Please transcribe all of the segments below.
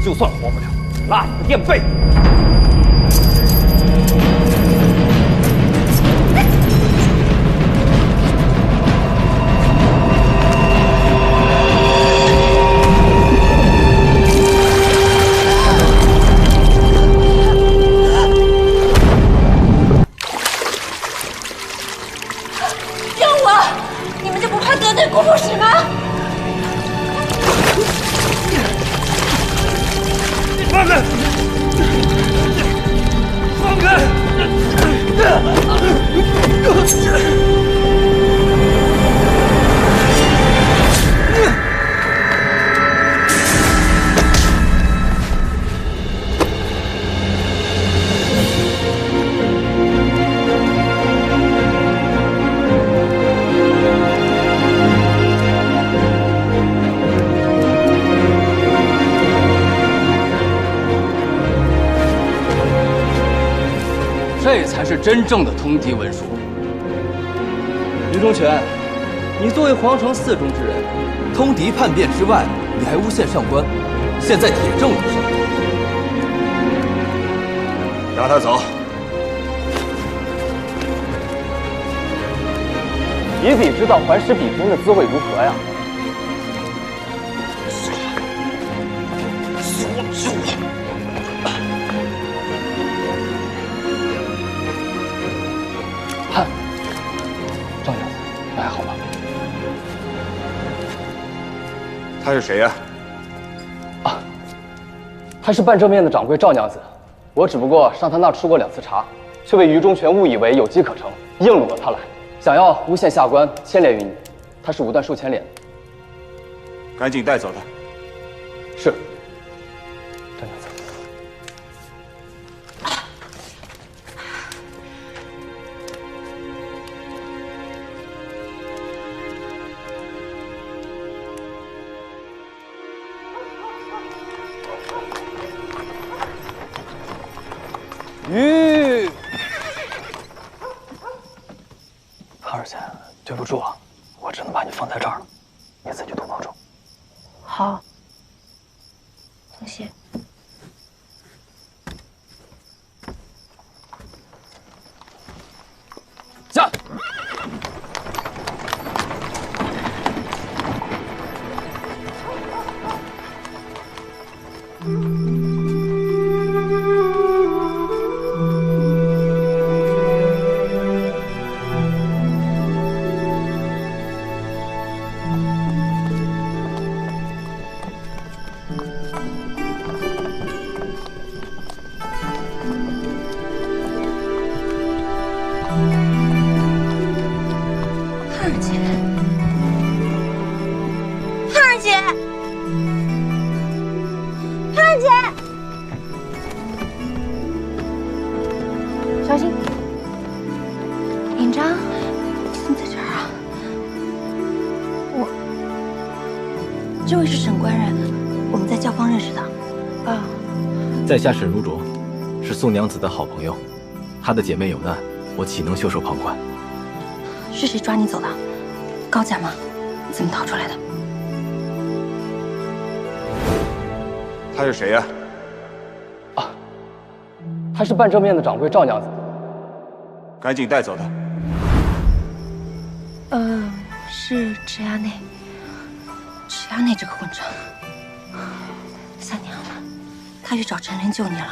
就算活不了，拉你个垫背！救我！你们就不怕得罪古朴使吗？ 放开！放开！这才是真正的通敌文书。于忠全，你作为皇城4中之人，通敌叛变之外，你还诬陷上官，现在铁证如山。让他走。以彼之道还施彼之恩的滋味如何呀？汉，赵娘子，你还好吗？他是谁呀？啊，他是半正面的掌柜赵娘子。我只不过上他那儿出过2次茶，却被于忠全误以为有机可乘，硬掳了他来，想要诬陷下官，牵连于你。他是无端受牵连的。赶紧带走他。是，赵娘子。 吁，潘二姐，对不住了，我只能把你放在这儿了，你自己多保重。好，多谢。下。小心！领章，你怎么在这儿啊？这位是沈官人，我们在教坊认识的。啊，在下沈如琢，是宋娘子的好朋友，她的姐妹有难，我岂能袖手旁观？是谁抓你走的？高家吗？怎么逃出来的？他是谁呀？啊，他是半正面的掌柜赵娘子。 赶紧带走他。是池衙内，池衙内这个混账，三娘了，他去找陈莲救你了，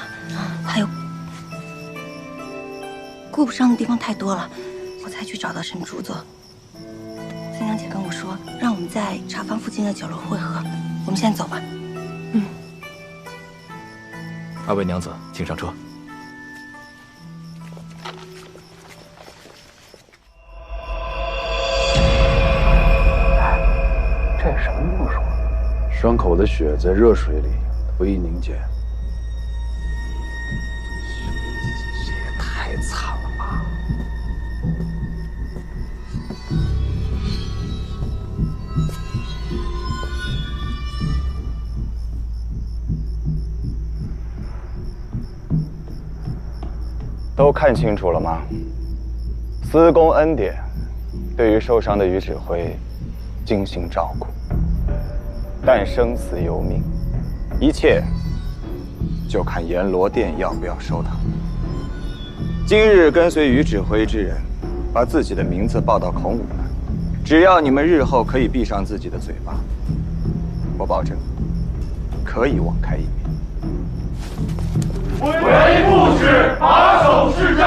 还有顾不上的地方太多了，我才去找到沈主座。三娘姐跟我说，让我们在茶坊附近的酒楼会合，我们现在走吧。二位娘子，请上车。 这是什么巫术？伤口的血在热水里不易凝结。这也太惨了吧！都看清楚了吗？司公恩典，对于受伤的于指挥精心照顾。但生死由命，一切就看阎罗殿要不要收他。今日跟随于指挥之人，把自己的名字报到孔武那，只要你们日后可以闭上自己的嘴巴，我保证可以网开一面。为不使把守是真。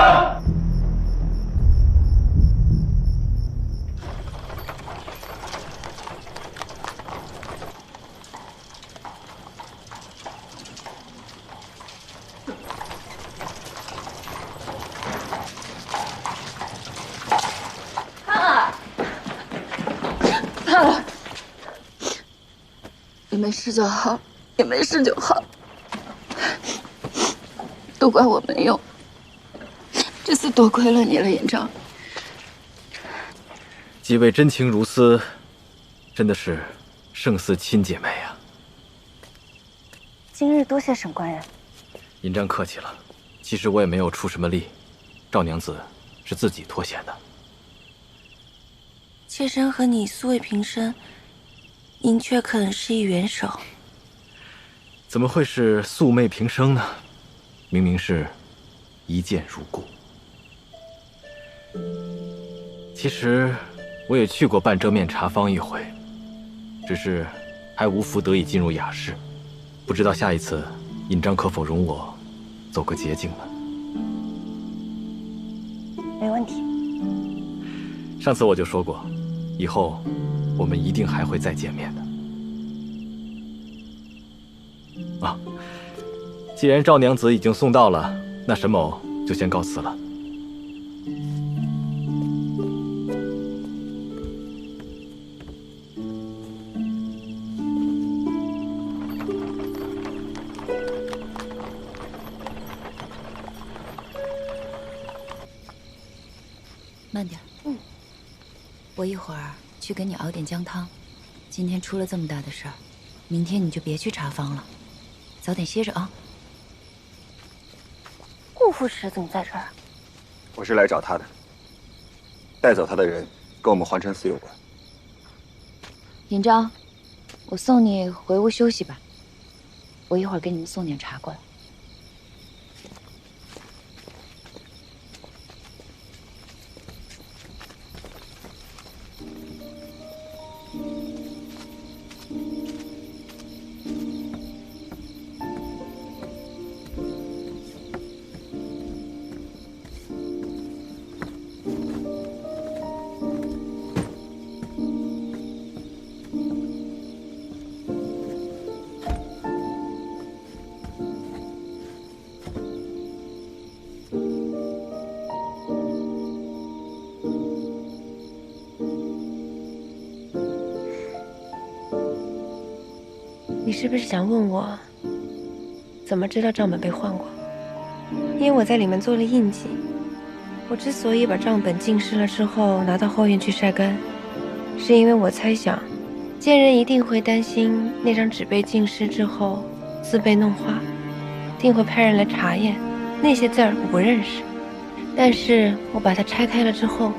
你没事就好，你没事就好，都怪我没用，这次多亏了你了，尹章。几位真情如丝，真的是胜似亲姐妹啊！今日多谢沈官人。尹章客气了，其实我也没有出什么力，赵娘子是自己脱险的。妾身和你素未平生，您却肯施以援手。怎么会是素昧平生呢？明明是一见如故。其实我也去过半遮面茶坊一回，只是还无福得以进入雅室，不知道下一次尹章可否容我走个捷径呢？没问题。上次我就说过，以后我们一定还会再见面的。啊，既然赵娘子已经送到了，那沈某就先告辞了。慢点。我一会儿去给你熬点姜汤。今天出了这么大的事儿，明天你就别去茶坊了，早点歇着啊。顾副使怎么在这儿？我是来找他的，带走他的人跟我们皇城寺有关。尹章，我送你回屋休息吧，我一会儿给你们送点茶过来。你是不是想问我，怎么知道账本被换过？因为我在里面做了印记。我之所以把账本浸湿了之后拿到后院去晒干，是因为我猜想，贱人一定会担心那张纸被浸湿之后字被弄花，定会派人来查验。那些字儿我不认识，但是我把它拆开了之后，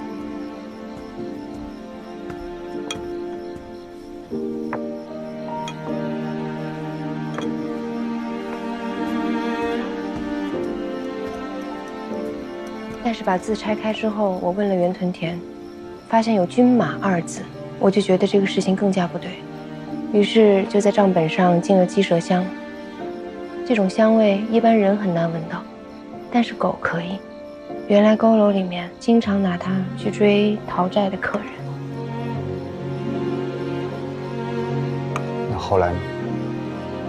把字拆开之后，我问了袁屯田，发现有军马二字，我就觉得这个事情更加不对，于是就在账本上进了鸡舌香。这种香味一般人很难闻到，但是狗可以。原来佝偻里面经常拿它去追讨债的客人。那后来呢？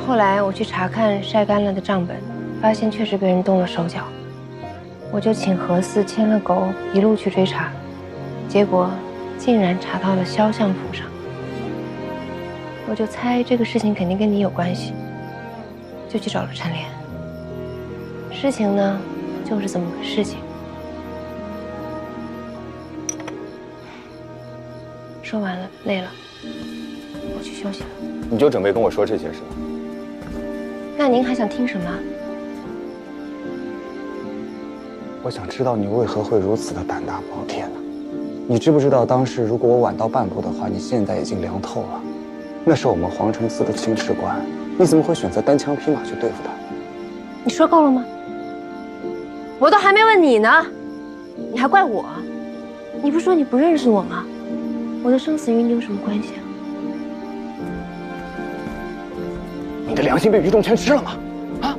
后来我去查看晒干了的账本，发现确实被人动了手脚。我就请何四牵了狗，一路去追查，结果竟然查到了萧相府上。我就猜这个事情肯定跟你有关系，就去找了陈莲。事情呢，就是这么个事情。说完了，累了，我去休息了。你就准备跟我说这些是吧？那您还想听什么？我想知道你为何会如此的胆大包天呢？你知不知道当时如果我晚到半步的话，你现在已经凉透了。那是我们皇城寺的青池关，你怎么会选择单枪匹马去对付他？你说够了吗？我都还没问你呢，你还怪我？你不说你不认识我吗？我的生死与你有什么关系啊？你的良心被于中权吃了吗？啊？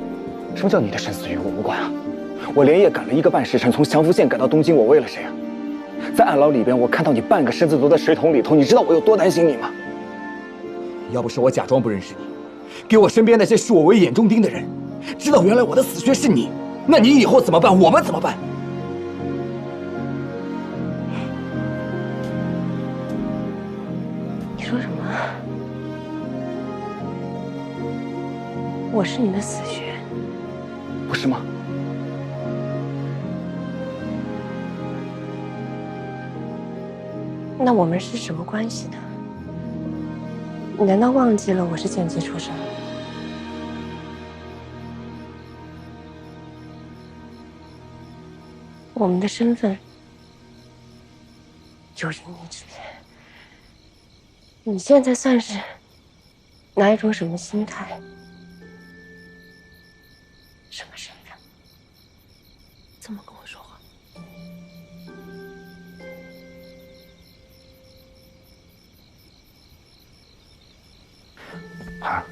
什么叫你的生死与我无关啊？我连夜赶了1个半时辰，从祥符县赶到东京，我为了谁啊？在暗牢里边，我看到你半个身子都在水桶里头，你知道我有多担心你吗？要不是我假装不认识你，给我身边那些视我为眼中钉的人知道原来我的死穴是你，那你以后怎么办？我们怎么办？你说什么？我是你的死穴，不是吗？那我们是什么关系呢？你难道忘记了我是剑姬出身？我们的身份就隐匿之间。你现在算是哪一种什么心态？什么身份？怎么跟我说话？孩儿，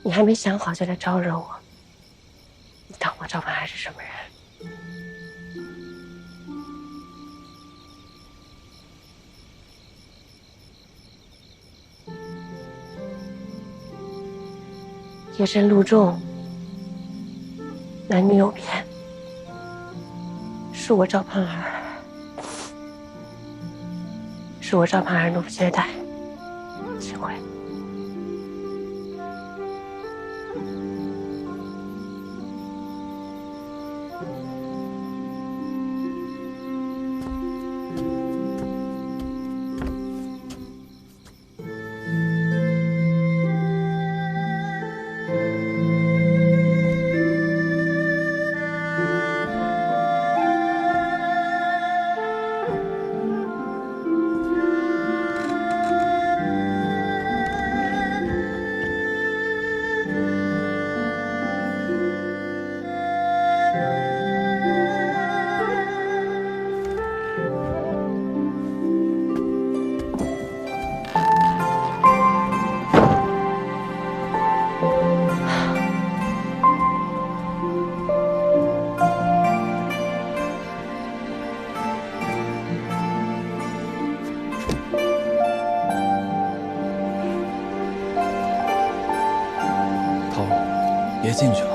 你还没想好就来招惹我？你当我赵盼儿是什么人？夜深路重，男女有别，是我赵盼儿，怒不接待，幸会。别进去了，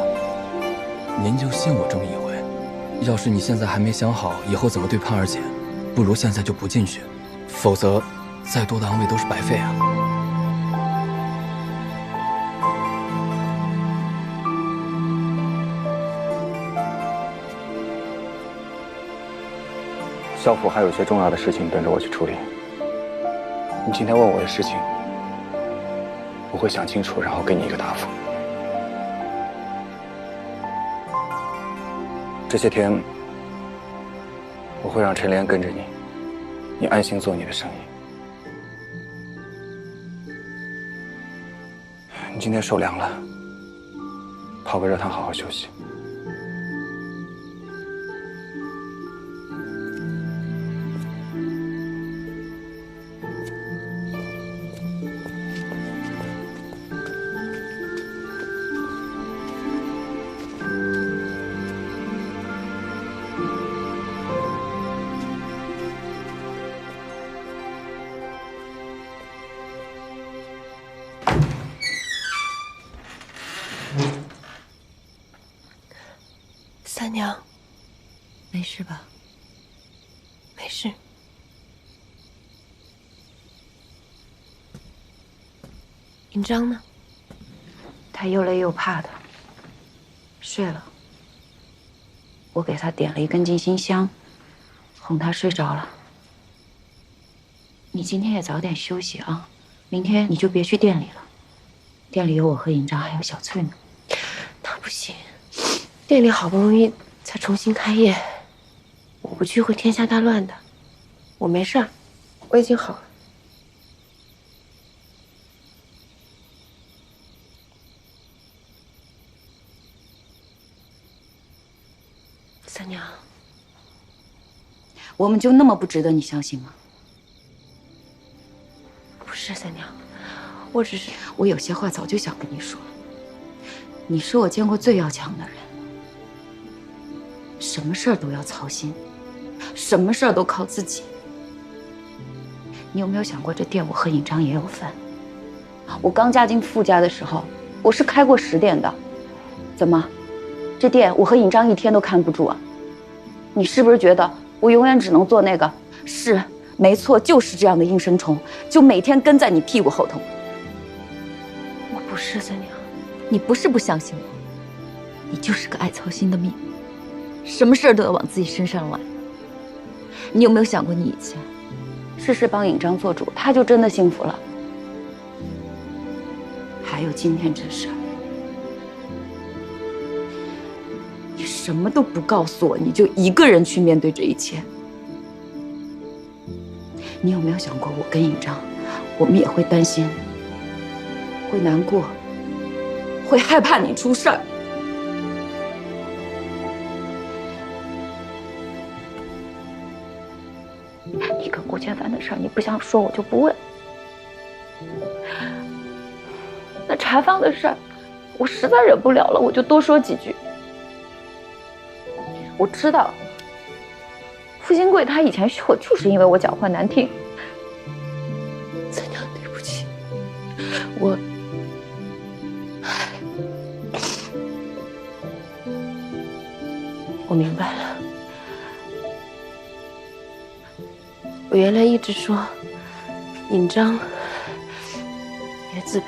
您就信我这么一回。要是你现在还没想好以后怎么对盼儿姐，不如现在就不进去，否则再多的安慰都是白费啊。校府还有些重要的事情等着我去处理。你今天问我的事情，我会想清楚，然后给你一个答复。这些天，我会让陈莲跟着你，你安心做你的生意。你今天手凉了，泡个热汤好好休息。三娘，没事吧？没事。尹章呢？他又累又怕的，睡了。我给他点了一根静心香，哄他睡着了。你今天也早点休息啊，明天你就别去店里了。店里有我和尹章还有小翠呢。那不行，店里好不容易才重新开业，我不去会天下大乱的。我没事儿，我已经好了。娘，我们就那么不值得你相信吗？不是三娘，我只是……我有些话早就想跟你说。你是我见过最要强的人，什么事儿都要操心，什么事儿都靠自己。你有没有想过，这店我和尹章也有份？我刚嫁进傅家的时候，我是开过10店的。怎么，这店我和尹章一天都看不住啊？你是不是觉得我永远只能做那个？是，没错，就是这样的应声虫，就每天跟在你屁股后头。我不是三娘。你不是不相信我，你就是个爱操心的命，什么事儿都要往自己身上揽。你有没有想过，你以前事事帮尹章做主，他就真的幸福了？还有今天这事儿，你什么都不告诉我，你就一个人去面对这一切。你有没有想过，我跟尹章，我们也会担心，会难过，会害怕你出事儿。你跟顾千帆的事儿，你不想说，我就不问。那茶坊的事儿，我实在忍不了了，我就多说几句。我知道，傅新贵他以前说我就是因为我讲话难听。三娘，对不起，我明白了。我原来一直说尹章也自卑，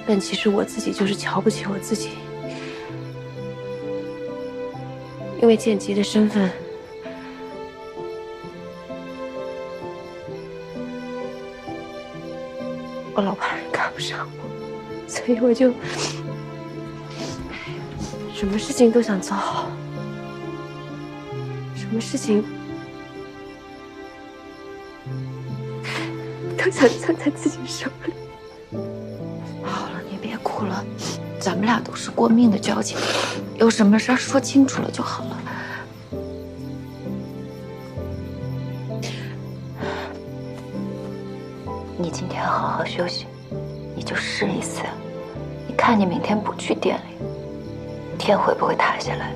但其实我自己就是瞧不起我自己。因为剑姬的身份，我老怕人看不上我，所以我就什么事情都想做好，什么事情都想攥在自己手里。好了，你别哭了，咱们俩都是过命的交情，有什么事儿说清楚了就好了。你今天好好休息，你就试一次，你看你明天不去店里，天会不会塌下来？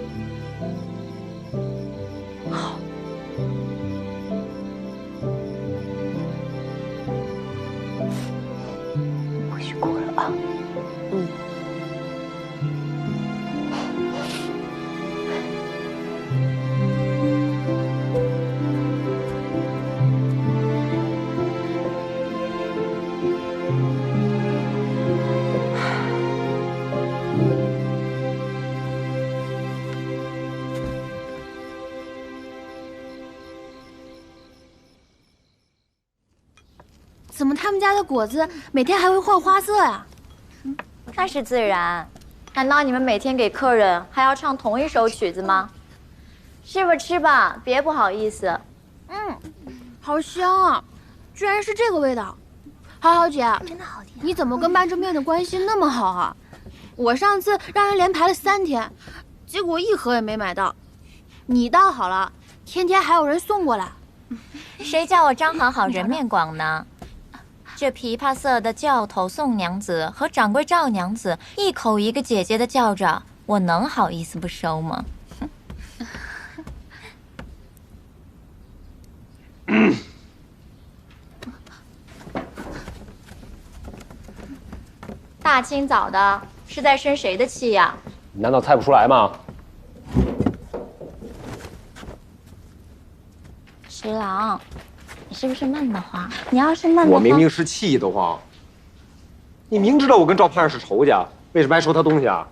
好。不许哭了啊。怎么他们家的果子每天还会换花色呀？那是自然。难道你们每天给客人还要唱同一首曲子吗？吃吧吃吧，别不好意思。好香啊！居然是这个味道。好好姐，真的好甜。你怎么跟半遮面的关系那么好啊？我上次让人连排了3天，结果一盒也没买到。你倒好了，天天还有人送过来。谁叫我张好人面广呢？这琵琶色的教头宋娘子和掌柜赵娘子一口一个姐姐的叫着，我能好意思不收吗？大清早的，是在生谁的气呀？难道猜不出来吗？十郎，你是不是闷得慌？你要是闷得慌，我明明是气得慌。你明知道我跟赵盼儿是仇家，为什么还收他东西啊？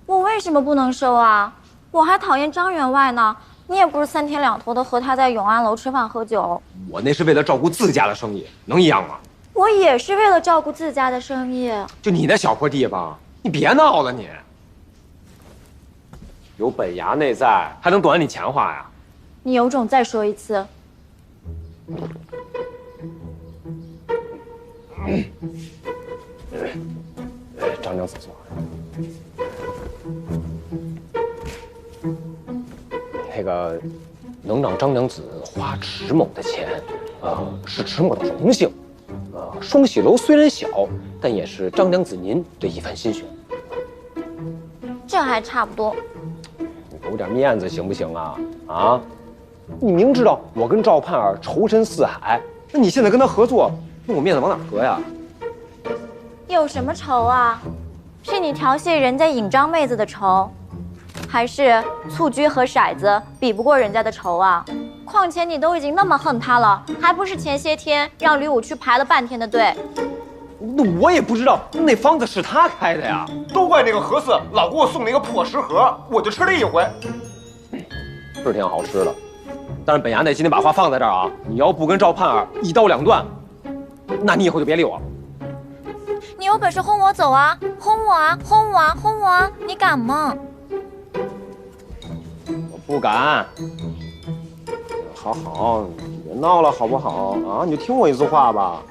我为什么不能收啊？我还讨厌张员外呢。你也不是3天2头的和他在永安楼吃饭喝酒。我那是为了照顾自家的生意，能一样吗？我也是为了照顾自家的生意。就你那小破地方，你别闹了你。有本衙内在，还能短你钱花呀？你有种再说一次。张娘子坐。个能让张娘子花迟某的钱，是迟某的荣幸。双喜楼虽然小，但也是张娘子您的一番心血。这还差不多。有点面子行不行啊？啊！你明知道我跟赵盼儿仇深似海，那你现在跟他合作，那我面子往哪搁呀？有什么仇啊？是你调戏人家尹张妹子的仇，还是蹴鞠和骰子比不过人家的仇啊？况且你都已经那么恨他了，还不是前些天让吕武去排了半天的队？那我也不知道那方子是他开的呀，都怪那个何四老给我送那个破食盒，我就吃了一回，是挺好吃的。但是本衙内今天把话放在这儿啊，你要不跟赵盼儿一刀两断，那你以后就别理我了。你有本事轰我走啊！轰我啊！轰我啊！轰我啊！你敢吗？我不敢。好，别闹了好不好啊？你就听我一句话吧。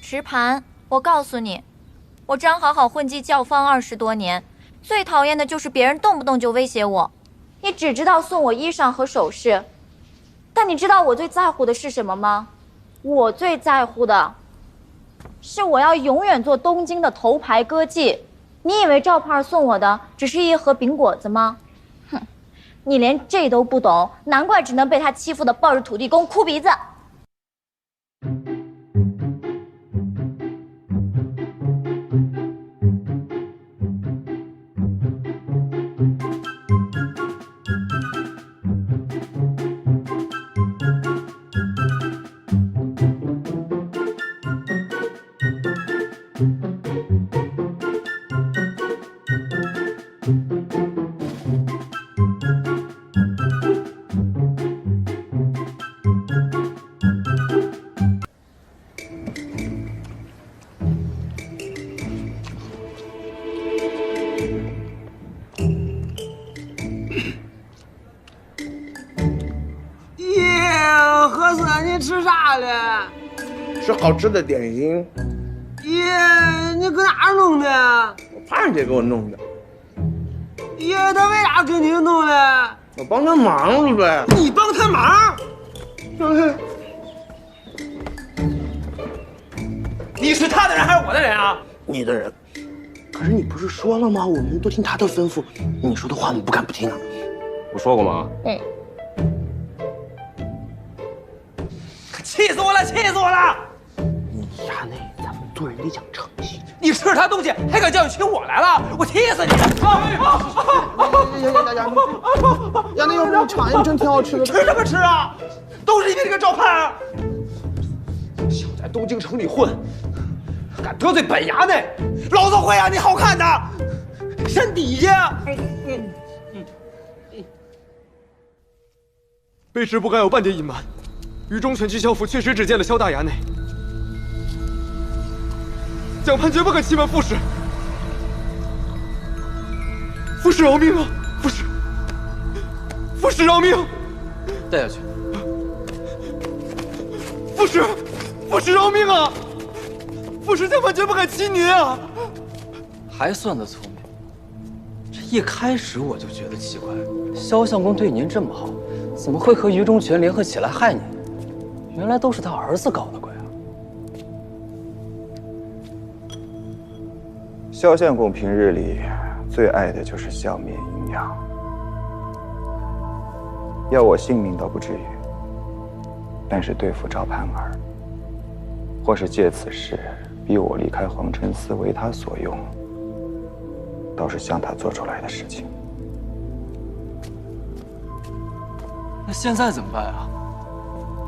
石盘，我告诉你，我张好好混迹教坊20多年，最讨厌的就是别人动不动就威胁我。你只知道送我衣裳和首饰，但你知道我最在乎的是什么吗？我最在乎的是我要永远做东京的头牌歌妓。你以为赵盼儿送我的只是一盒饼果子吗？哼，你连这都不懂，难怪只能被他欺负的抱着土地公哭鼻子。吃啥了？吃好吃的点心。耶，你搁哪儿弄的？我盼姐给我弄的。耶，他为啥给你弄的？我帮他忙了呗。你帮他忙？你是他的人还是我的人啊？你的人。可是你不是说了吗？我们都听他的吩咐，你说的话我们不敢不听啊。我说过吗？嗯。气死我了！气死我了！你衙内，咱们做人得讲诚信。你吃他东西还敢叫你请我来了？我气死你！衙内，要不你尝一真挺好吃的。吃什么吃啊？都是因为这个赵盼儿，想在东京城里混，敢得罪本衙内，老子会让你好看的！伸底下！卑职不敢有半点隐瞒。于忠全区校府确实只见了萧大衙内，蒋盼绝不肯欺瞒副使。副使饶命啊！副使饶命！带下去。副使饶命啊！副使蒋盼绝不敢欺您啊！还算得聪明。这一开始我就觉得奇怪，萧相公对您这么好，怎么会和于忠全联合起来害您？原来都是他儿子搞的鬼啊！萧相公平日里最爱的就是消灭阴阳，要我性命倒不至于，但是对付赵盼儿，或是借此事逼我离开黄尘寺为他所用，倒是向他做出来的事情。那现在怎么办啊？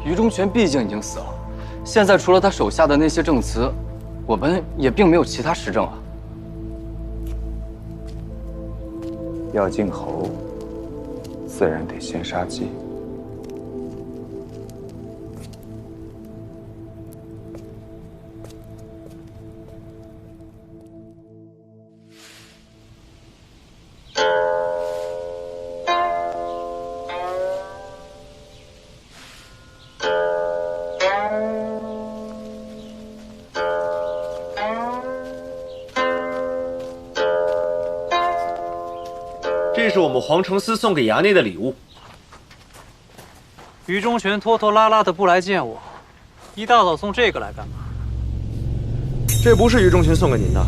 于忠全毕竟已经死了，现在除了他手下的那些证词，我们也并没有其他实证啊。要晋侯，自然得先杀鸡。这是我们皇城司送给衙内的礼物。于忠全拖拖拉拉的不来见我，一大早送这个来干嘛？这不是于忠全送给您的。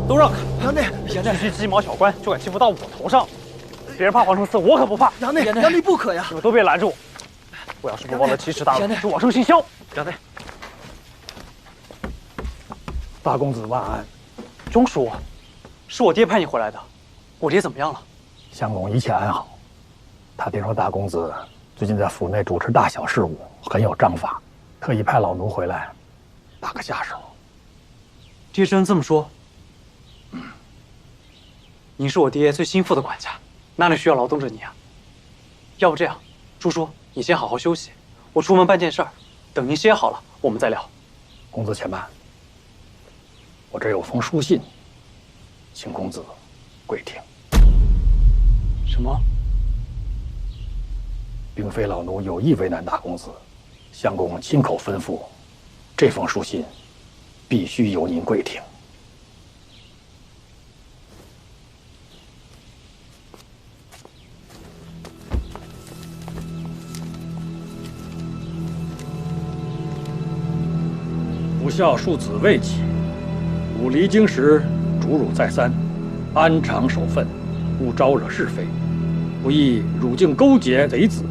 都让开！衙内，区区鸡毛小官就敢欺负到我头上，别人怕皇城司，我可不怕。衙内不可呀！你们都别拦着我！我要是不报了奇耻大辱，就往生行销。衙内，大公子万安。钟叔，是我爹派你回来的。我爹怎么样了？相公一切安好。他听说大公子最近在府内主持大小事务，很有章法，特意派老奴回来打个下手。爹真这么说？您是我爹最心腹的管家，哪里需要劳动着你啊？要不这样，朱叔，你先好好休息，我出门办件事儿，等您歇好了，我们再聊。公子且慢，我这有封书信，请公子跪听。什么？并非老奴有意为难大公子，相公亲口吩咐，这封书信必须由您跪听。不孝庶子未起，吾离京时嘱汝再三，安常守分，勿招惹是非。不意汝竟勾结贼子，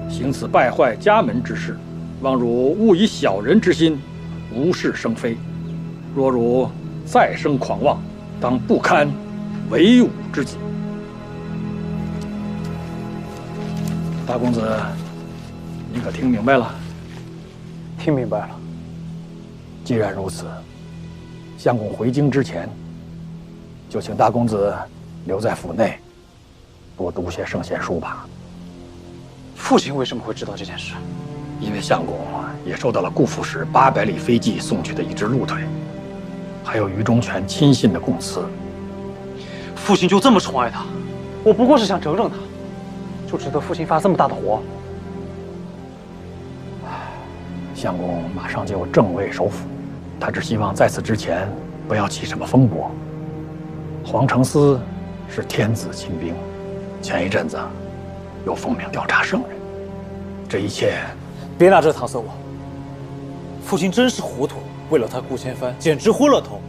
行此败坏家门之事，望汝勿以小人之心无事生非。若汝再生狂妄，当不堪为吾之己。大公子，你可听明白了？听明白了。既然如此，相公回京之前，就请大公子留在府内，多读些圣贤书吧。父亲为什么会知道这件事？因为相公也收到了顾府使800里飞骑送去的一只鹿腿，还有于忠全亲信的供词。父亲就这么宠爱他？我不过是想整整他，就值得父亲发这么大的火？相公马上就正位首辅，他只希望在此之前不要起什么风波。皇城司是天子亲兵，前一阵子又奉命调查圣人，这一切……别拿这搪塞我。父亲真是糊涂，为了他顾千帆，简直昏了头，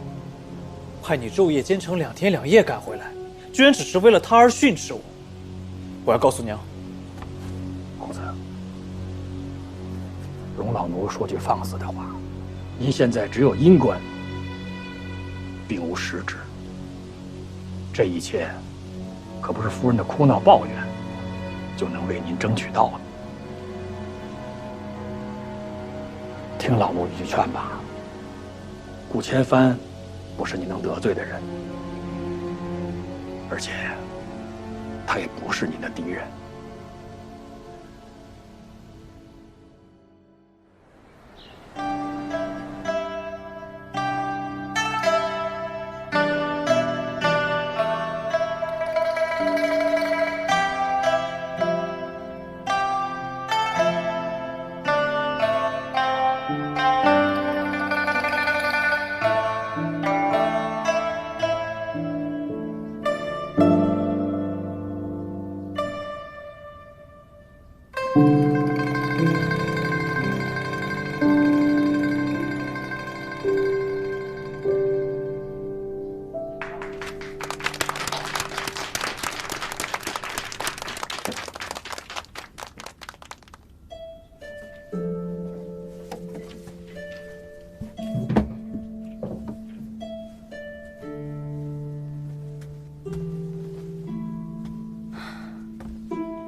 派你昼夜兼程2天2夜赶回来，居然只是为了他而训斥我。我要告诉娘。公子，容老奴说句放肆的话，您现在只有阴官，并无实职。这一切，可不是夫人的哭闹抱怨就能为您争取到的。听老奴一句劝吧，顾千帆不是你能得罪的人，而且他也不是你的敌人。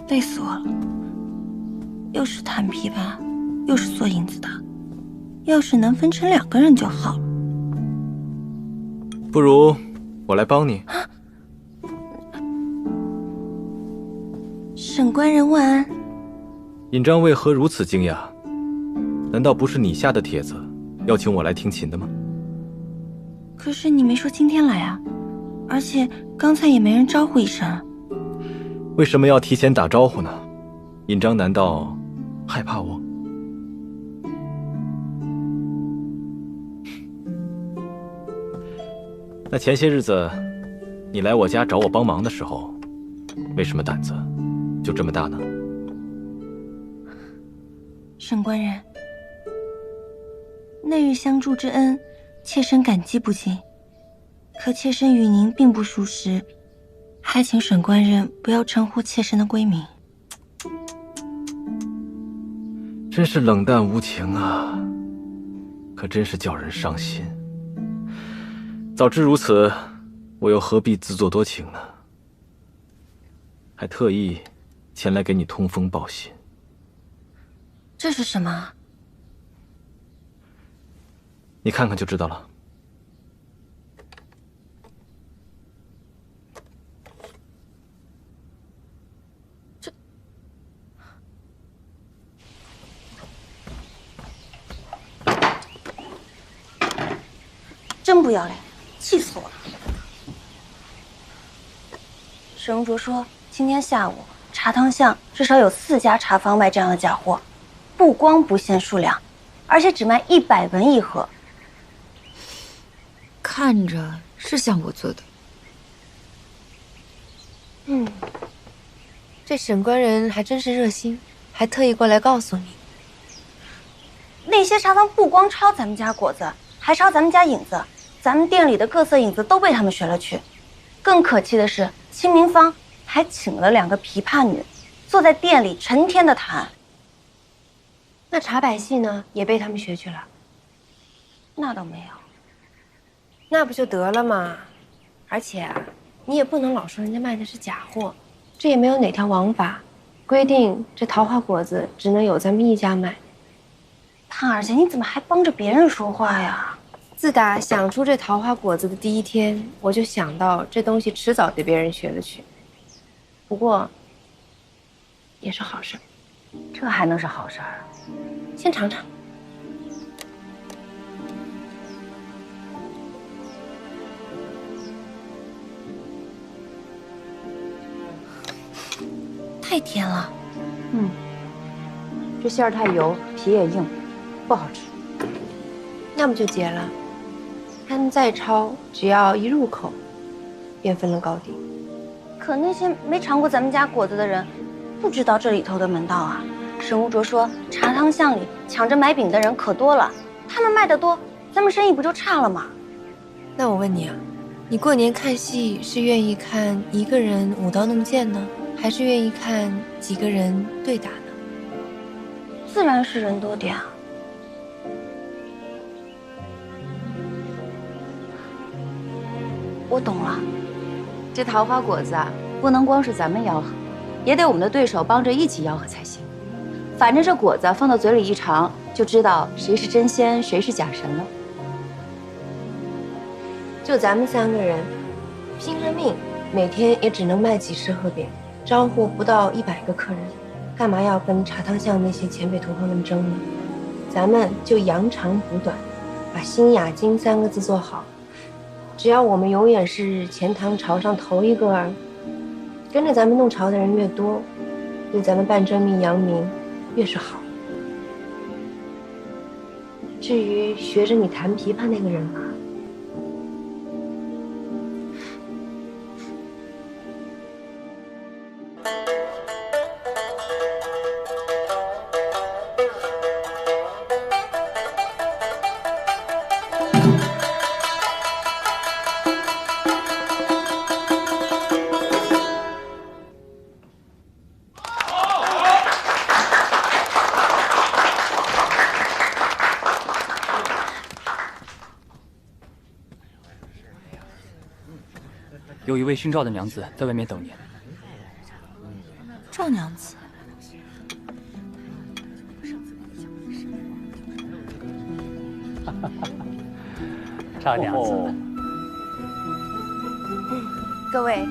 累死我了！又是弹琵琶，又是做银子的，要是能分成2个人就好了。不如我来帮你。沈官人万安。尹章为何如此惊讶？难道不是你下的帖子，邀请我来听琴的吗？可是你没说今天来啊，而且刚才也没人招呼一声。为什么要提前打招呼呢？尹章难道害怕我？那前些日子，你来我家找我帮忙的时候，为什么胆子就这么大呢？沈官人，那日相助之恩，妾身感激不尽。可妾身与您并不熟识，还请沈官人不要称呼妾身的闺名。真是冷淡无情啊，可真是叫人伤心。早知如此，我又何必自作多情呢？还特意前来给你通风报信。这是什么？你看看就知道了。真不要脸，气死我了！沈荣卓说，今天下午茶汤巷至少有4家茶坊卖这样的假货，不光不限数量，而且只卖100文一盒。看着是像我做的。这沈官人还真是热心，还特意过来告诉你。那些茶坊不光抄咱们家果子，还抄咱们家影子。咱们店里的各色影子都被他们学了去。更可气的是，清明坊还请了2个琵琶女，坐在店里成天的弹。那茶百戏呢，也被他们学去了？那倒没有。那不就得了吗？而且啊，你也不能老说人家卖的是假货，这也没有哪条王法规定这桃花果子只能有咱们一家卖。潘二姐，你怎么还帮着别人说话呀？自打想出这桃花果子的第一天，我就想到这东西迟早得别人学了去。不过，也是好事。这还能是好事儿？先尝尝。太甜了。这馅儿太油，皮也硬，不好吃。那么就结了。他们再抄，只要一入口，便分了高低。可那些没尝过咱们家果子的人，不知道这里头的门道啊。沈无卓说，茶汤巷里抢着买饼的人可多了，他们卖得多，咱们生意不就差了吗？那我问你啊，你过年看戏是愿意看一个人舞刀弄剑呢，还是愿意看几个人对打呢？自然是人多点啊。我懂了，这桃花果子啊，不能光是咱们吆喝，也得我们的对手帮着一起吆喝才行。反正这果子放到嘴里一尝，就知道谁是真仙，谁是假神了。就咱们3个人，拼着命，每天也只能卖几10盒饼，招呼不到100个客人，干嘛要跟茶汤巷那些前辈同行们争呢？咱们就扬长补短，把新雅金3个字做好。只要我们永远是钱塘潮上头一个，跟着咱们弄潮的人越多，对咱们半遮面扬名越是好。至于学着你弹琵琶那个人嘛，有一位姓赵的娘子在外面等您。赵娘子，赵娘子，各位，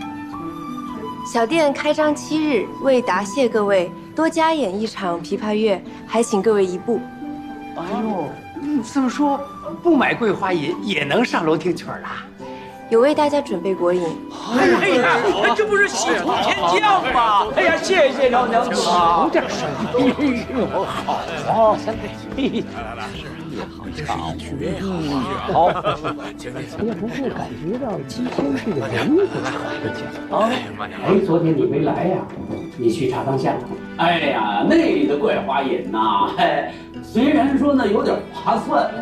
小店开张7日，为答谢各位，多加演一场琵琶乐，还请各位一步。哎呦，这么说，不买桂花银也能上楼听曲儿啦？有为大家准备果饮。哎呀，这不是喜从天降吗？哎呀，谢谢老娘子啊！有点声音，好啊，好绝好。也不会感觉到今天这个人不错啊。哎，昨天你没来呀？你去茶汤下。哎呀，那里的桂花饮呐，虽然说呢有点划算，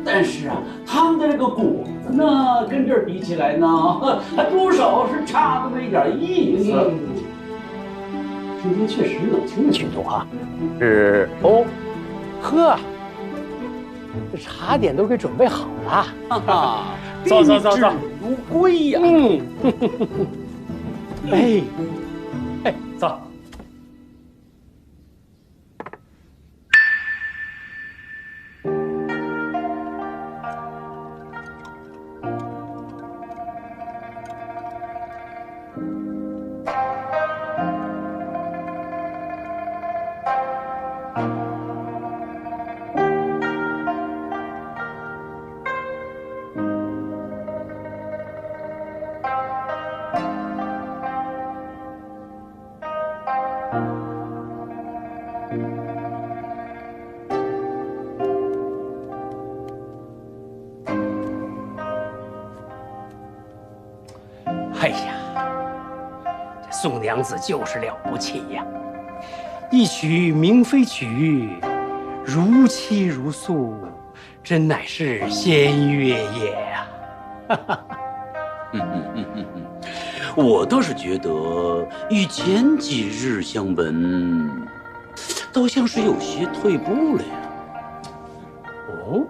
但是啊，他们的这个果子呢，跟这儿比起来呢，还多少是差那么一点意思。今天确实冷清了许多啊。是哦，喝。这茶点都给准备好了，哈哈，走，如归呀。哎，走。哎呀，这宋娘子就是了不起呀！一曲明妃曲，如泣如诉，真乃是仙乐也呀！我倒是觉得与前几日相闻，倒像是有些退步了呀。哦。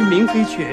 明妃曲，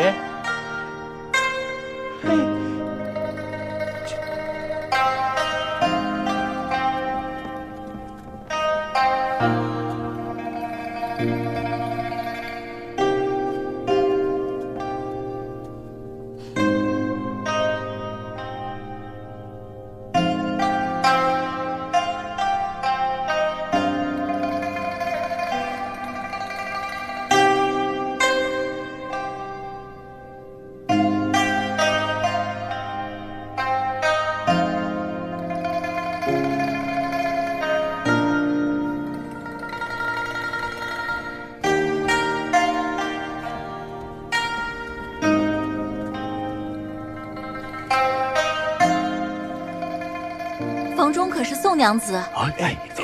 房中可是宋娘子？哎，走。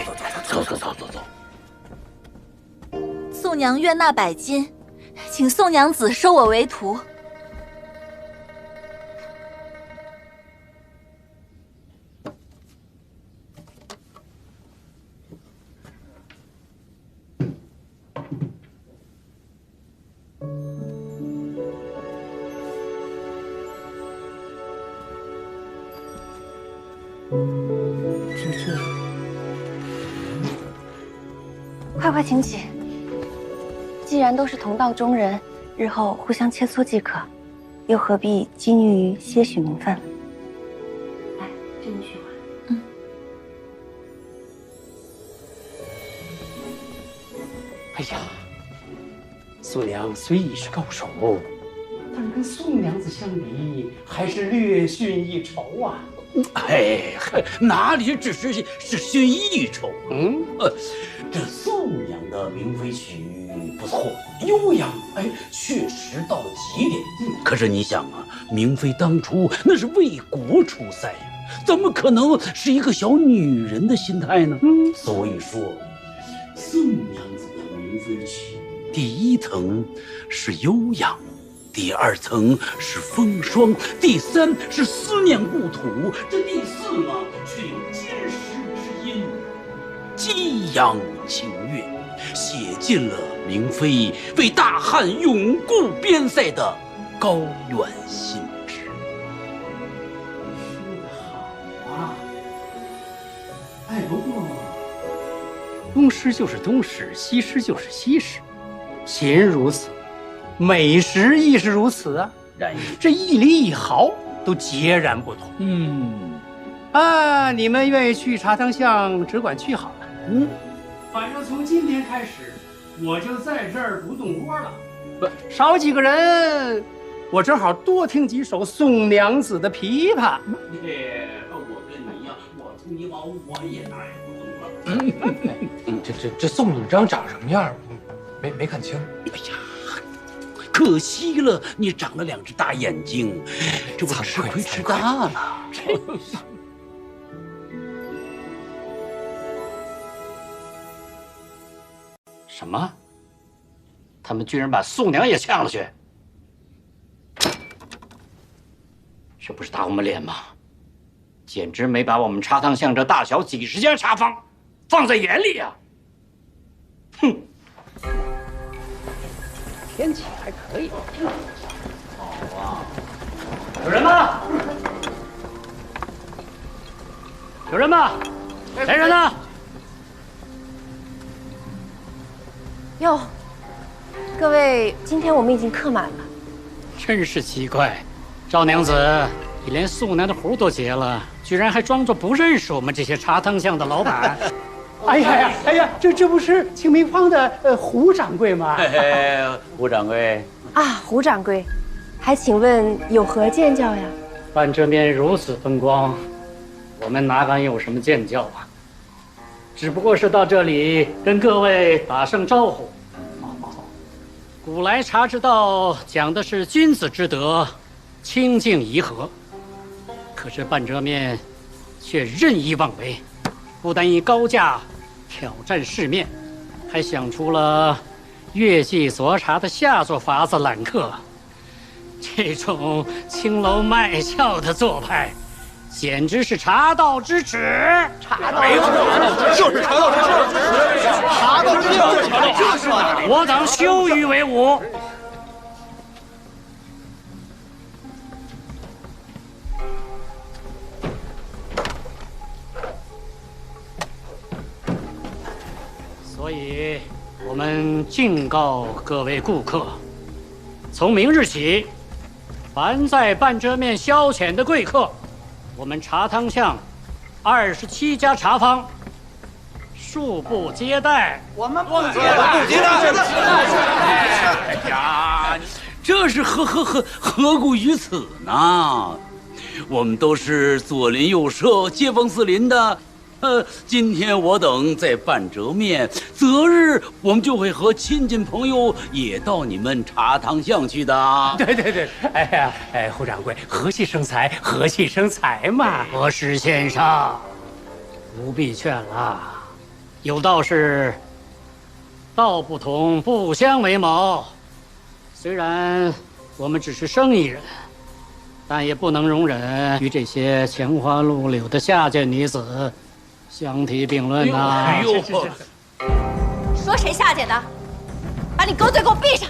宋娘愿纳100金，请宋娘子收我为徒。快请起。既然都是同道中人，日后互相切磋即可，又何必拘泥于些许名分？来，这你取完。哎呀，素娘虽已是高手，但跟宋娘子相比，还是略逊一筹啊。哎，哪里只是逊一筹？这宋娘的明妃曲不错，悠扬，确实到了极点。可是你想啊，明妃当初那是为国出塞呀，怎么可能是一个小女人的心态呢？所以说，宋娘子的明妃曲，第一层是悠扬，第二层是风霜，第三是思念故土，这第四呢，却有金石之音，激扬情悦，写尽了明妃为大汉永固边塞的高远心志。说得好啊！哎，不东施就是东施，西施就是西施。琴如此，美食亦是如此啊。然也，这一厘一毫都截然不同。你们愿意去茶汤巷，只管去好了。反正从今天开始，我就在这儿不动窝了。不，少几个人，我正好多听几首宋娘子的琵琶。我跟你一样，我从你往我也哪儿也不动了。这宋引章长什么样？没看清。哎呀，可惜了，你长了2只大眼睛，这不吃亏吃大了。什么？他们居然把宋娘也抢了去？这不是打我们脸吗？简直没把我们茶汤巷这大小几十家茶坊放在眼里啊！哼！天气还可以，好啊！有人吗？有人吗？来人呢？哟，各位，今天我们已经客满了。真是奇怪，赵娘子，你连宋娘的壶都结了，居然还装作不认识我们这些茶汤巷的老板。哎呀，这不是清明坊的胡掌柜吗？胡掌柜啊，胡掌柜，还请问有何见教呀？半遮面如此风光，我们哪敢有什么见教啊？只不过是到这里跟各位打声招呼。古来茶之道讲的是君子之德，清静怡和。可是半遮面却任意妄为，不但以高价挑战世面，还想出了越级酌茶的下作法子揽客。这种青楼卖俏的做派，简直是茶道之耻！茶道就是茶道之耻，茶道之耻，就是我等羞于为伍。所以，我们敬告各位顾客，从明日起，凡在半遮面消遣的贵客，我们茶汤巷27家茶坊，恕不接待。我们不接待，不接待。哎呀，这是何故于此呢？我们都是左邻右舍、街坊四邻的。今天我等在半遮面，择日我们就会和亲戚朋友也到你们茶汤巷去的。对，胡掌柜，和气生财，和气生财嘛。何石先生，不必劝了。有道是，道不同不相为谋。虽然我们只是生意人，但也不能容忍与这些钱花路柳的下贱女子相提并论呐！说谁下贱的？把你狗嘴给我闭上！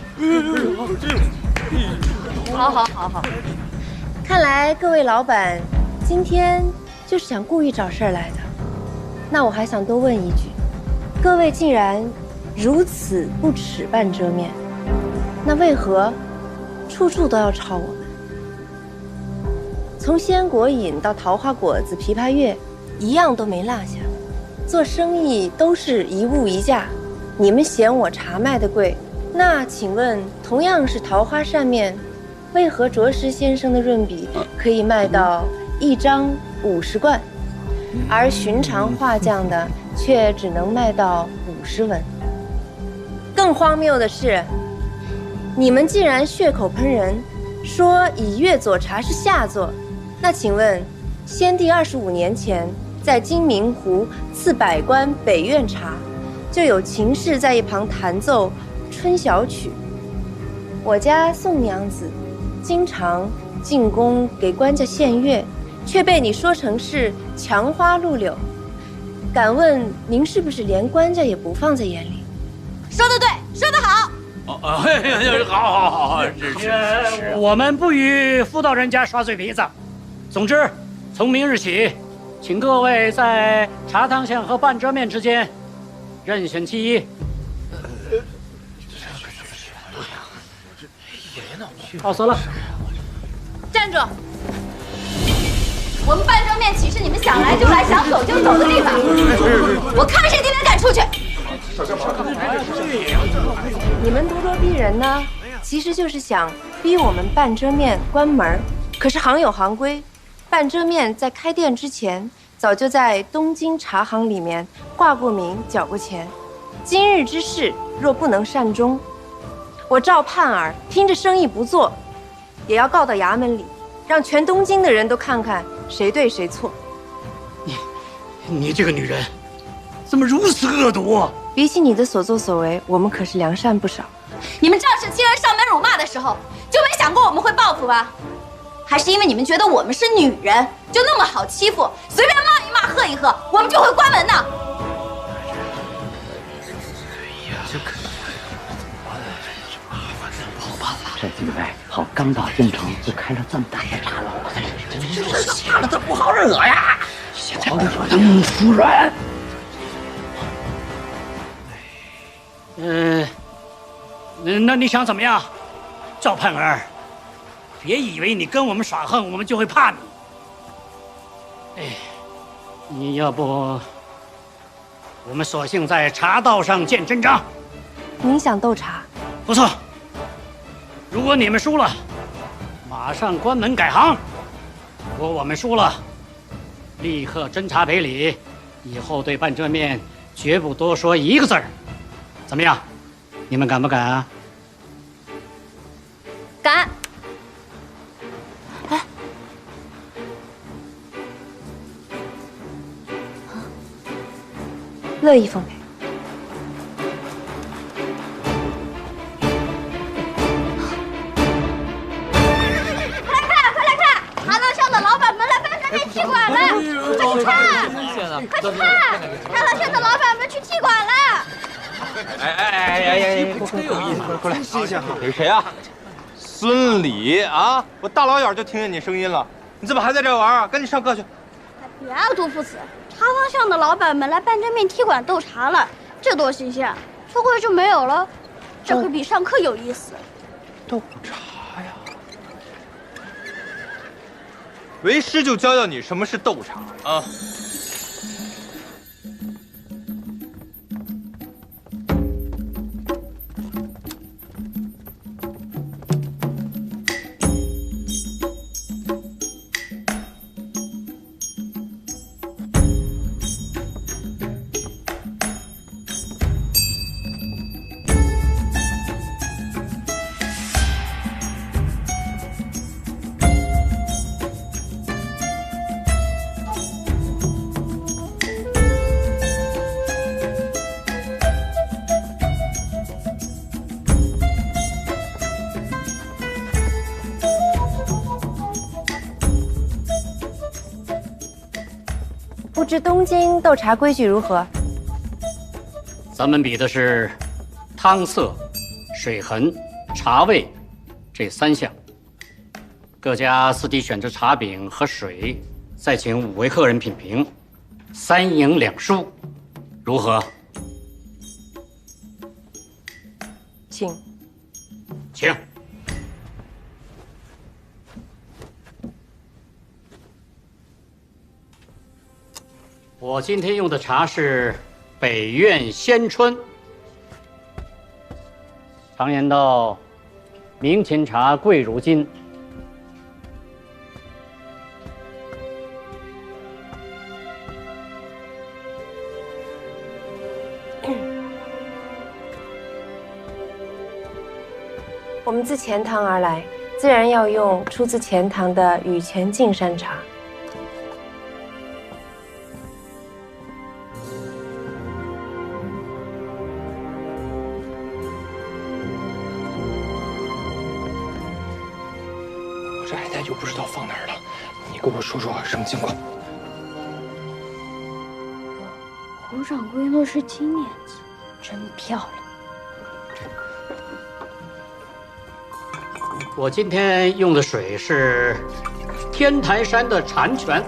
好，看来各位老板今天就是想故意找事儿来的。那我还想多问一句，各位既然如此不耻半遮面，那为何处处都要抄我们？从鲜果饮到桃花果子、枇杷月，一样都没落下。做生意都是一物一价，你们嫌我茶卖的贵，那请问同样是桃花扇面，为何卓石先生的润笔可以卖到1张50贯，而寻常画匠的却只能卖到50文？更荒谬的是，你们既然血口喷人，说以月佐茶是下作，那请问先帝25年前在金明湖赐百官北苑茶，就有秦氏在一旁弹奏春晓曲。我家宋娘子经常进宫给官家献乐，却被你说成是墙花路柳。敢问您是不是连官家也不放在眼里？说得对，说得好。好，是。我们不与妇道人家耍嘴皮子。总之，从明日起，请各位在茶汤巷和半遮面之间，任选其一。好，说了。站住！我们半遮面岂是你们想来就来、想走就走的地方？我看谁今天敢出去！你们咄咄逼人呢，其实就是想逼我们半遮面关门。可是行有行规，半遮面在开店之前，早就在东京茶行里面挂过名、缴过钱。今日之事若不能善终，我赵盼儿拼着生意不做，也要告到衙门里，让全东京的人都看看谁对谁错。你这个女人，怎么如此恶毒啊！比起你的所作所为，我们可是良善不少。你们仗势欺人、上门辱骂的时候，就没想过我们会报复吧？还是因为你们觉得我们是女人，就那么好欺负，随便骂一骂、喝一喝，我们就会关门呢？这几位好刚到京城就开了这么大的茶楼，这吓得他不好惹呀！现在惹他们服软。那你想怎么样，赵盼儿？别以为你跟我们耍横，我们就会怕你。哎，你要不，我们索性在茶道上见真章。您想斗茶？不错。如果你们输了，马上关门改行；如果我们输了，立刻侦查赔礼，以后对半遮面绝不多说一个字儿。怎么样？你们敢不敢啊？敢。哎，乐意奉陪。踢馆了，快去看！快去看！茶楼上的老板们去踢馆了。哎，真有意思！过来，试一下。你是谁啊？孙礼啊！我大老远就听见你声音了，你怎么还在这玩啊？赶紧上课去！别啊，杜夫子！茶坊上的老板们来半遮面踢馆斗茶了，这多新鲜！出会就没有了，这可比上课有意思。斗茶呀！为师就教教你什么是斗茶啊！不知东京斗茶规矩如何？咱们比的是汤色、水痕、茶味这3项。各家私底选择茶饼和水，再请5位客人品评，3赢2输，如何？请。请。我今天用的茶是北苑仙春。常言道，明前茶贵如金。我们自钱塘而来，自然要用出自钱塘的雨泉净山茶。这海带就不知道放哪儿了，你给我说说什么情况？胡掌柜那是金链子，真漂亮。我今天用的水是天台山的禅泉。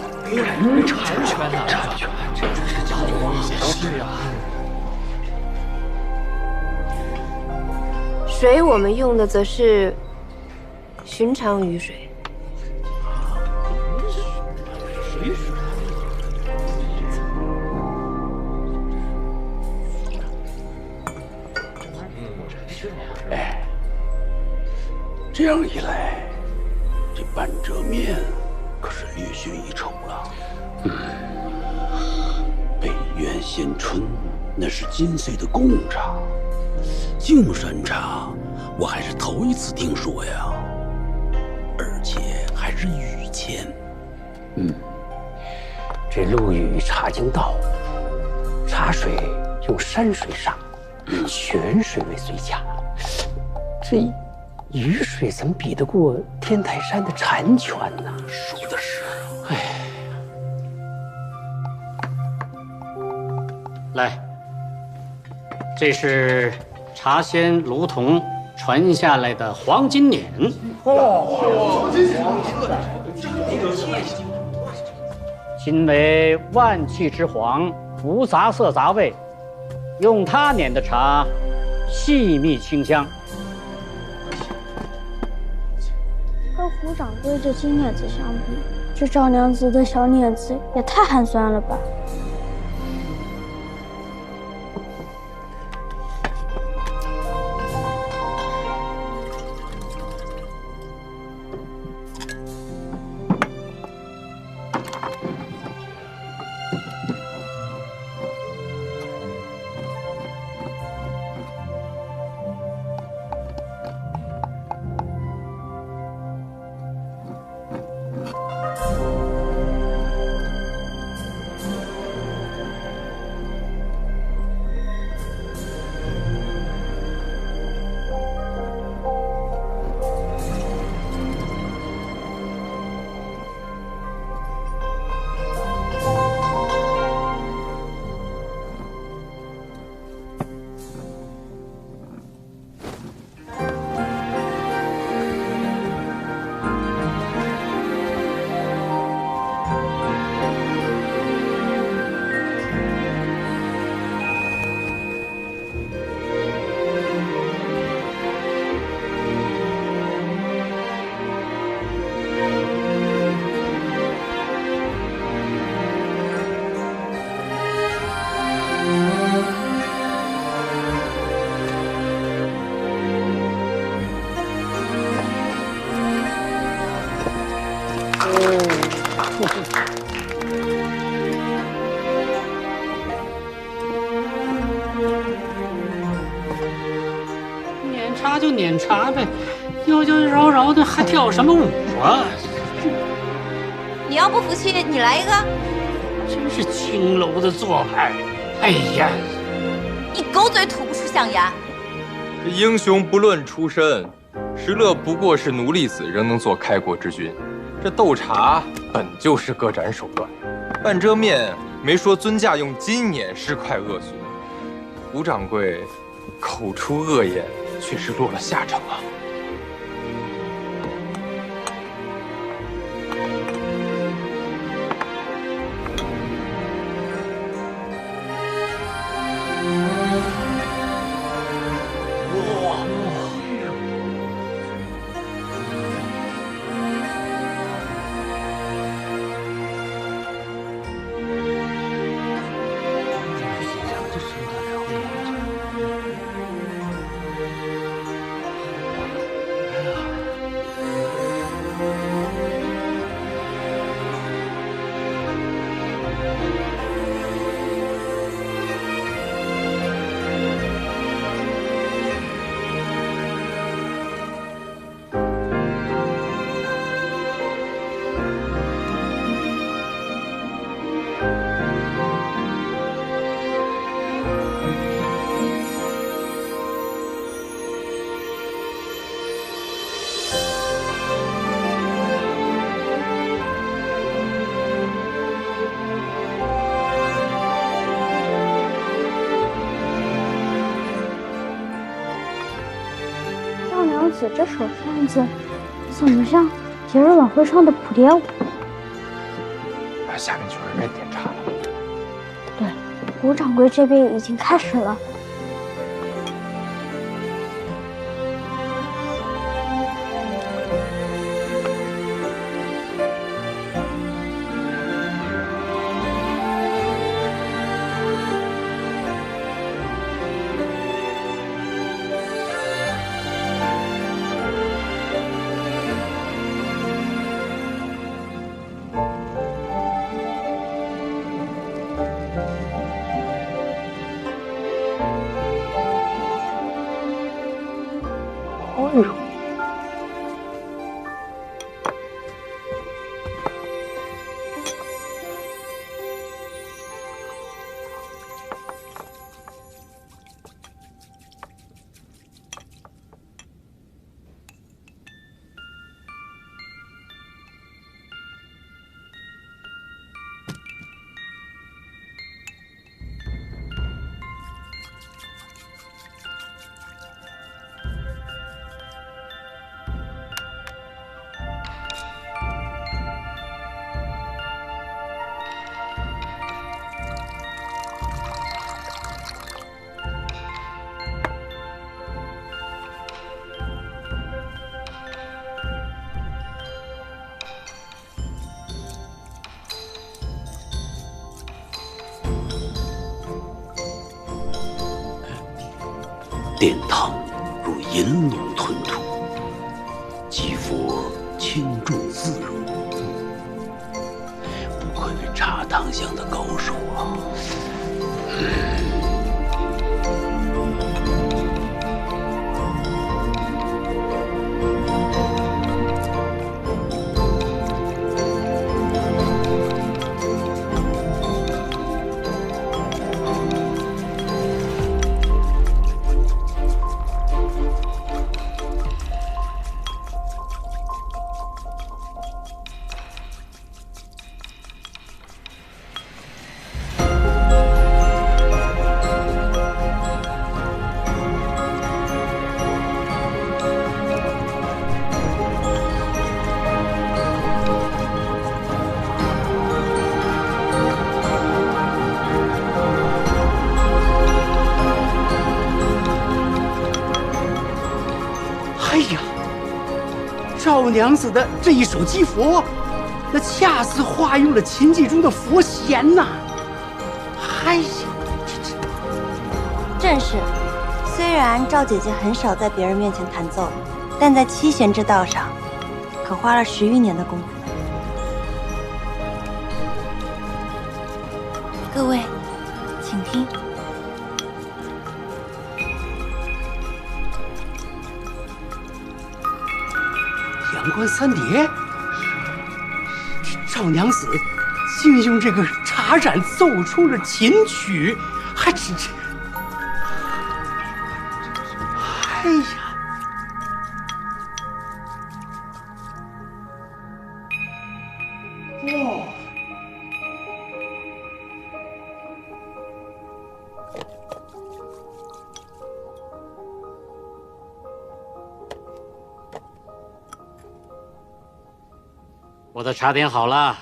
禅泉啊，禅泉，这是叫是啊。水我们用的则是寻常雨水。哎，这样一来，这半遮面可是略逊一筹了。北苑仙春那是金穗的贡茶，净山茶我还是头一次听说呀，而且还是雨签。这陆羽茶经道，茶水用山水上，泉水为最佳。这雨水怎么比得过天台山的禅泉呢？说的是。哎，来，这是茶仙卢童传下来的黄金碾。今为万气之黄，无杂色杂味，用它碾的茶，细密清香。跟胡掌柜这金碾子相比，这赵娘子的小碾子也太寒酸了吧！碾茶就碾茶呗，妖妖娆娆的还跳什么舞啊？你要不服气，你来一个。真是青楼的做派。哎呀，你狗嘴吐不出象牙。这英雄不论出身，石勒不过是奴隶子，仍能做开国之君。这斗茶本就是各展手段，半遮面没说尊驾用金碾尸块恶俗，吴掌柜口出恶言，却是落了下乘啊。赵娘子这手扇子怎么像节日晚会上的蝴蝶舞？下面就是该点茶了。对，吴掌柜这边已经开始了。温柔。殿堂如银龙吞吐，肌肤轻重自如，不愧为茶汤香的高手啊！赵娘子的这一手击佛，那恰似化用了琴技中的佛弦呐！哎呀，正是。虽然赵姐姐很少在别人面前弹奏，但在七弦之道上，可花了10余年的功夫。各位，请听。阳关三叠，赵娘子竟用这个茶盏奏出了琴曲，还只这，哎呀！哇！我的茶点好了。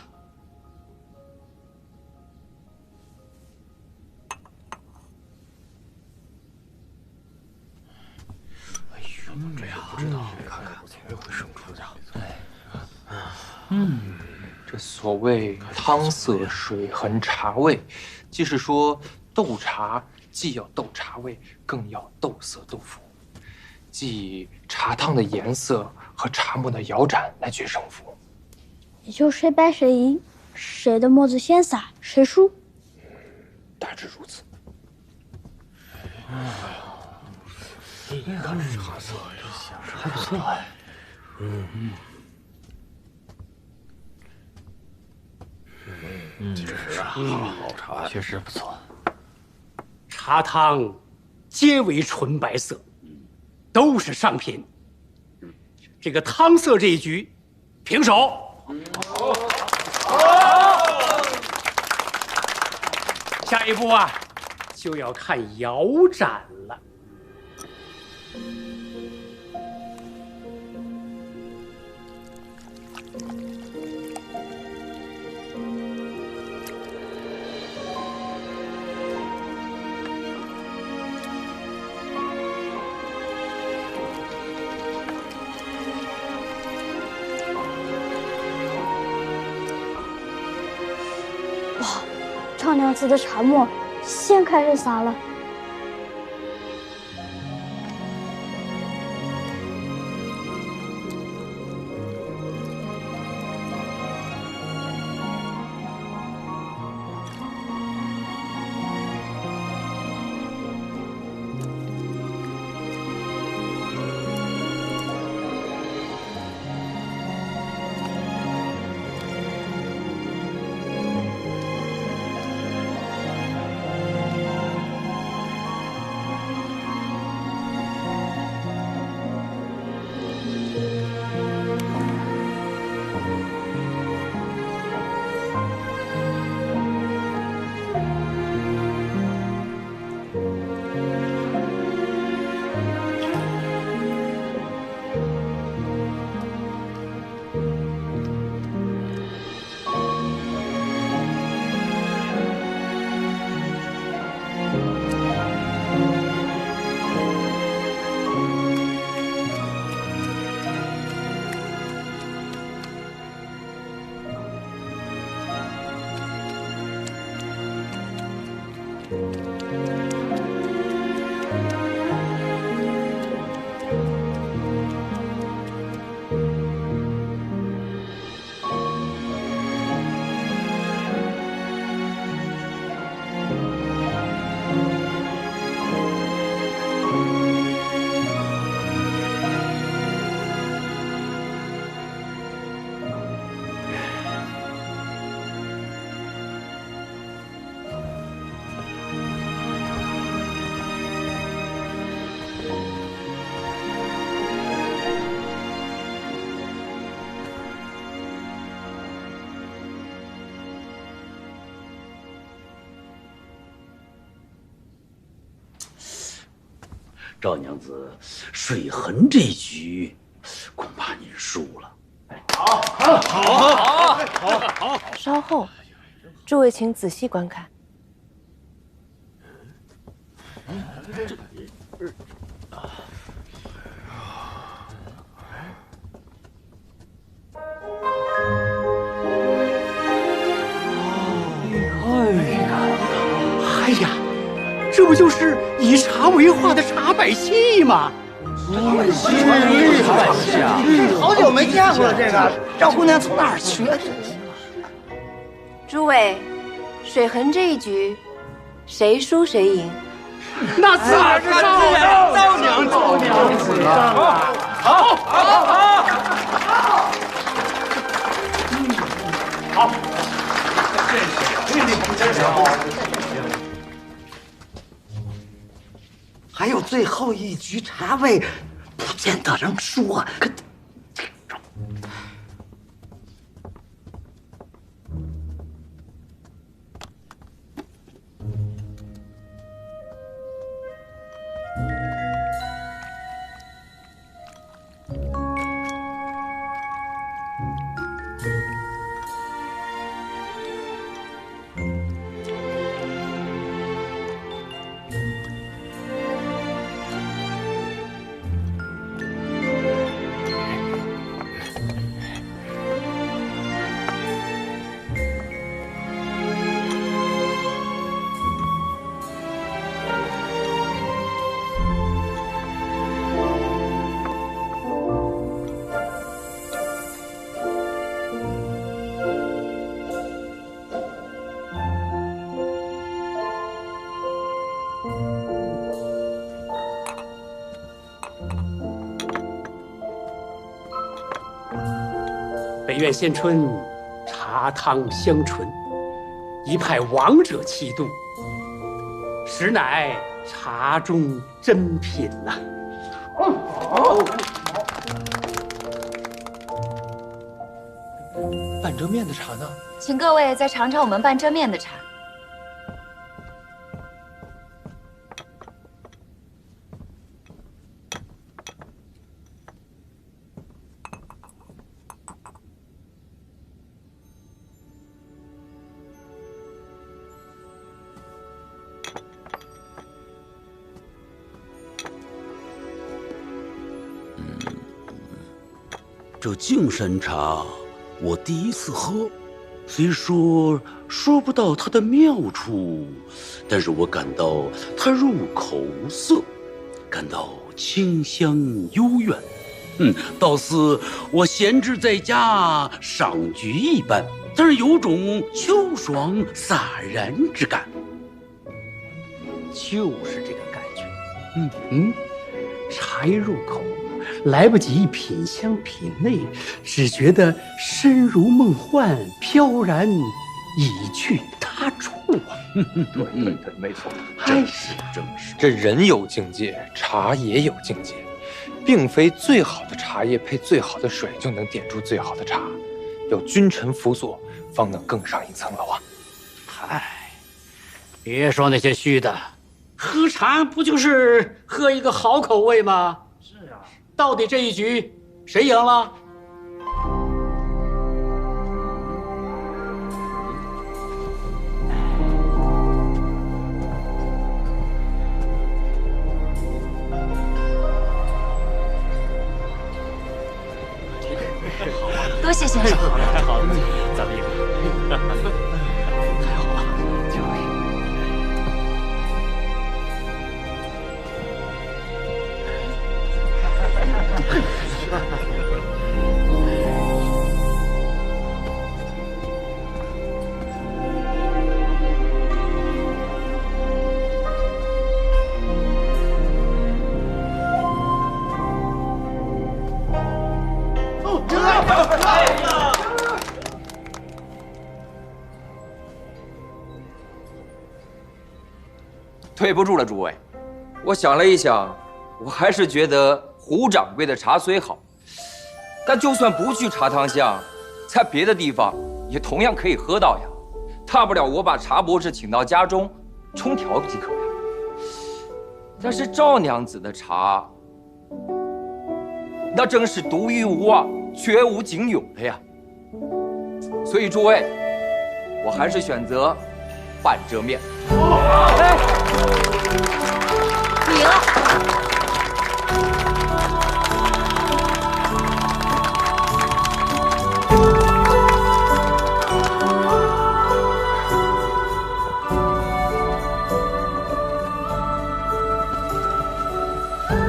哎呦，这样不知道，看看怎么回事，出家。这所谓汤色水痕茶味，即是说斗茶既要斗茶味，更要斗色斗服，即以茶汤的颜色和茶沫的摇盏来决胜负。也就谁败谁赢，谁的沫子先洒，谁输。大致如此。你看这茶色还不错哎。确实啊，好茶，确实不错。茶汤皆为纯白色，都是上品。这个汤色这一局，平手。下一步啊，就要看摇盏了。赵娘子的茶沫先开始洒了。赵娘子，水痕这局，恐怕您输了。好。稍后，诸位请仔细观看。哎呀，这不就是以茶为画的茶百戏吗？好久没见过了，这个赵姑娘从哪儿学的？诸位，水痕这一局，谁输谁赢？那自然是赵娘子啊！好，真是好。还有最后一局茶位，不见得能说。可北苑仙春，茶汤香醇，一派王者气度，实乃茶中珍品呐。半遮面的茶呢？请各位再尝尝我们半遮面的茶。这净山茶，我第一次喝，虽说不到它的妙处，但是我感到它入口无涩，感到清香幽怨，倒似我闲置在家赏菊一般，但是有种秋爽洒然之感。就是这个感觉，茶一入口，来不及品香品味，只觉得身如梦幻，飘然已去他处啊！对，没错，正是。这人有境界，茶也有境界，并非最好的茶叶配最好的水就能点出最好的茶，要君臣辅佐，方能更上一层楼啊！嗨，别说那些虚的，喝茶不就是喝一个好口味吗？是啊。到底这一局谁赢了？多谢先生。太好了，咱们赢了。太好了，对不住了，诸位，我想了一想，我还是觉得胡掌柜的茶虽好，但就算不去茶汤巷，在别的地方也同样可以喝到呀。大不了我把茶博士请到家中，冲调即可呀。但是赵娘子的茶，那真是独一无二、绝无仅有的呀。所以诸位，我还是选择半遮面。你了。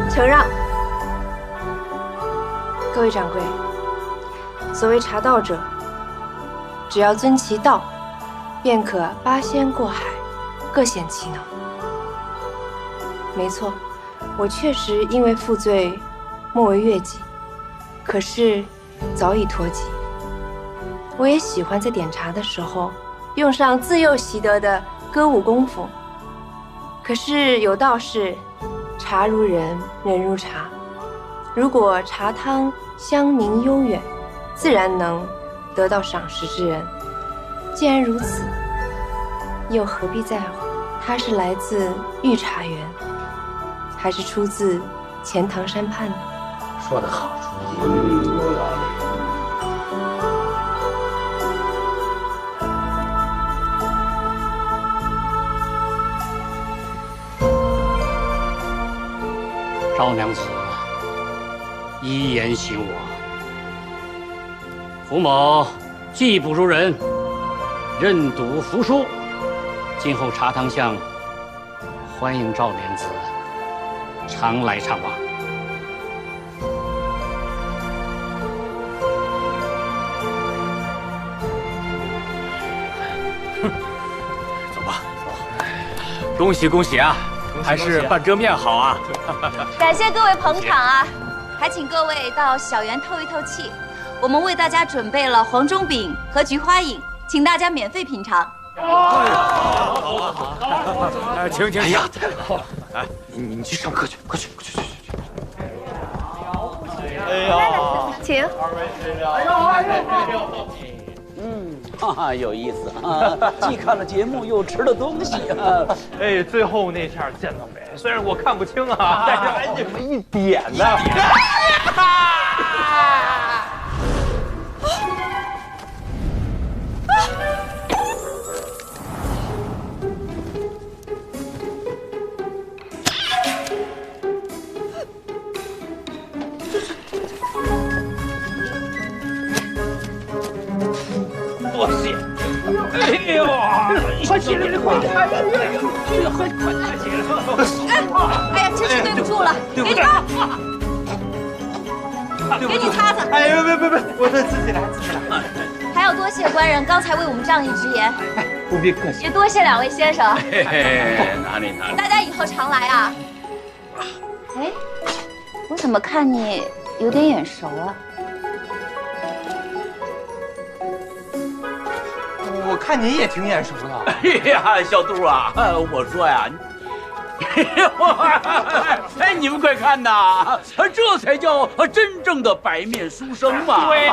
承让。各位掌柜，所谓茶道者，只要遵其道，便可八仙过海，各显其能。没错，我确实因为负罪，莫为越级，可是早已脱籍。我也喜欢在点茶的时候，用上自幼习得的歌舞功夫。可是有道是，茶如人，人如茶。如果茶汤香茗悠远，自然能得到赏识之人。既然如此，又何必在乎它是来自御茶园，还是出自钱塘山畔呢？说得好，赵娘子一言醒我，胡某技不如人，认赌服输。今后茶汤巷欢迎赵娘子常来常往。走吧，走。恭喜恭喜啊！还是半遮面好啊！感谢各位捧场啊！还请各位到小园透一透气。我们为大家准备了黄中饼和菊花饮，请大家免费品尝。好，请。哎呀，太好了！哎，你去上课去，快去。哎呀，请。有意思啊！既看了节目，又吃了东西啊！哎，最后那下见到没？虽然我看不清啊，但是还有那么一点呢。多谢！哎呦，快起来！快起来！哎呀，真是对不住了，给你包，给你擦擦。哎呦，别，我自己来。还要多谢官人刚才为我们仗义直言。不必客气。也多谢两位先生。哪里？大家以后常来啊。哎，我怎么看你有点眼熟啊？我看你也挺眼熟的。哎呀，小杜啊，我说呀，哎，你们快看呐，这才叫真正的白面书生嘛！对，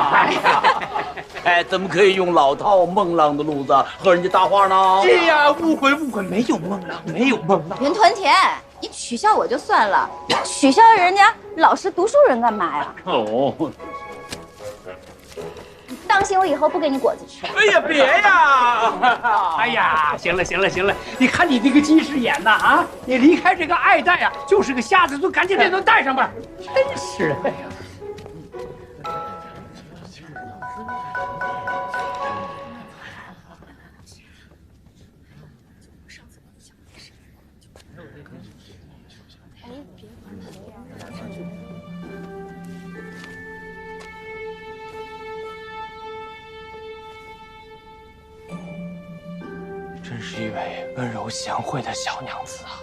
哎，怎么可以用老套孟浪的路子和人家搭话呢？是呀，误会，没有孟浪，云屯田，你取笑我就算了，取笑人家老实读书人干嘛呀？哦。当心我以后不给你果子吃。哎呀，别呀！哎呀，行了，你看你那个近视眼呐啊！你离开这个爱戴啊，就是个瞎子，就赶紧给他戴上吧。真是的呀！真是一位温柔贤惠的小娘子啊！